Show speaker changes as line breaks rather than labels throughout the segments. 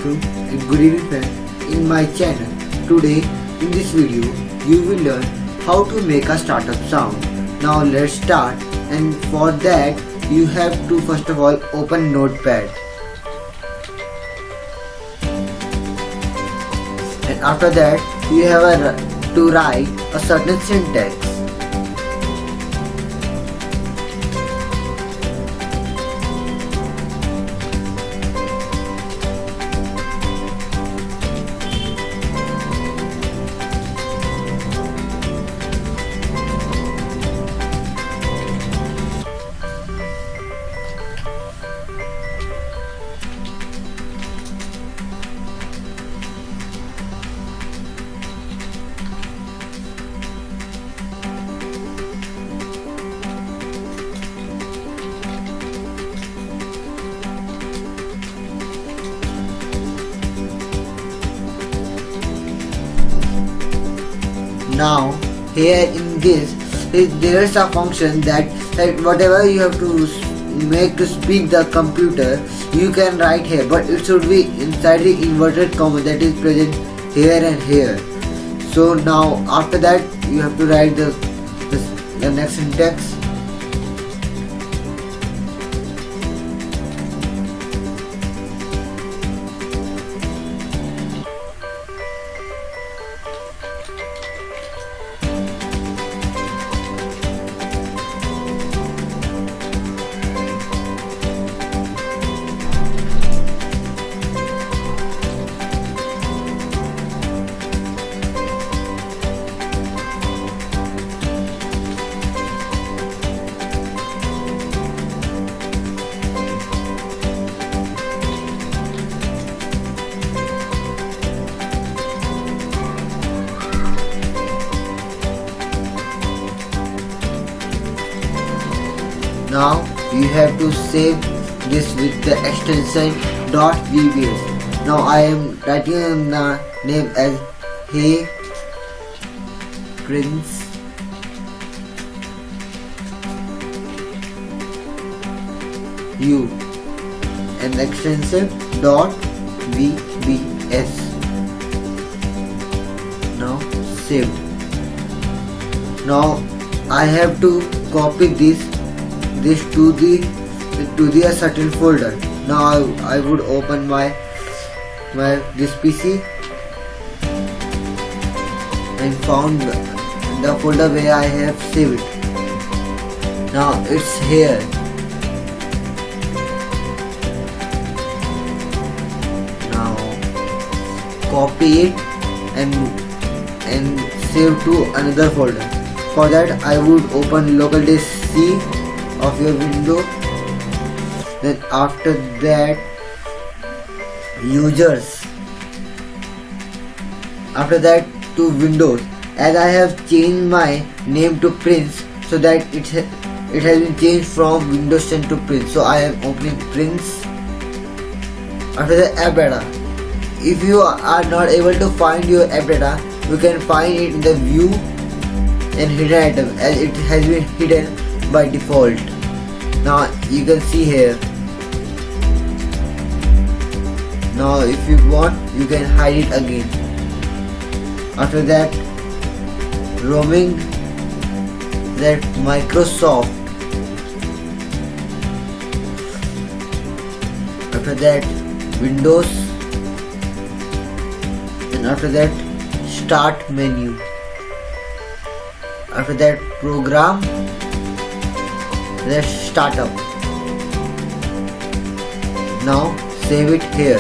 afternoon and good evening friends in my channel. Today in this video you will learn how to make a startup sound. Now let's start, and for that you have to first of all open notepad, and after that you have to write a certain syntax. Now here in this there is a function that whatever you have to make to speak the computer you can write here, but it should be inside the inverted comma that is present here and here. So now after that you have to write the next syntax. Now you have to save this with the extension .vbs. Now I am writing the name as Hey Prince You and extension .vbs. Now saved. Now I have to copy this to the certain folder. Now I would open my this PC and found the folder where I have saved it. Now it's here. Now copy it and save to another folder. For that I would open local disk C of your window. Then after that users, after that to Windows, as I have changed my name to Prince, so that it has been changed from Windows 10 to Prince, so I am opening Prince. After that app data, if you are not able to find your app data, you can find it in the view and hidden item, as it has been hidden by default. Now you can see here. Now if you want you can hide it again. After that roaming, that Microsoft. After that Windows, and after that start menu. After that program, let's start up. Now save it here.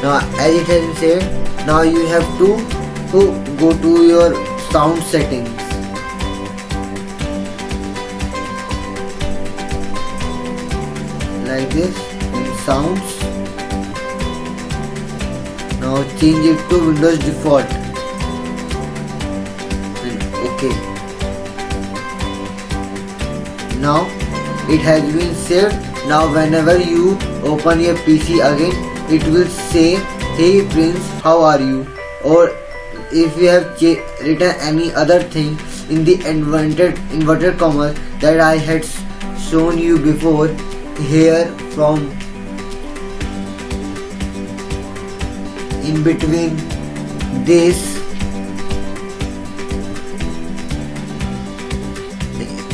Now as it has been saved, now you have to go to your sound settings. Like this, in sounds. Now change it to Windows default. Okay. Now it has been saved. Now whenever you open your PC again, it will say, "Hey Prince, how are you?" Or if you have written any other thing in the inverted commas that I had shown you before here from in between this,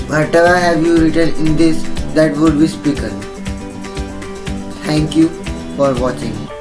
whatever have you written in this, that would be speaker. Thank you for watching.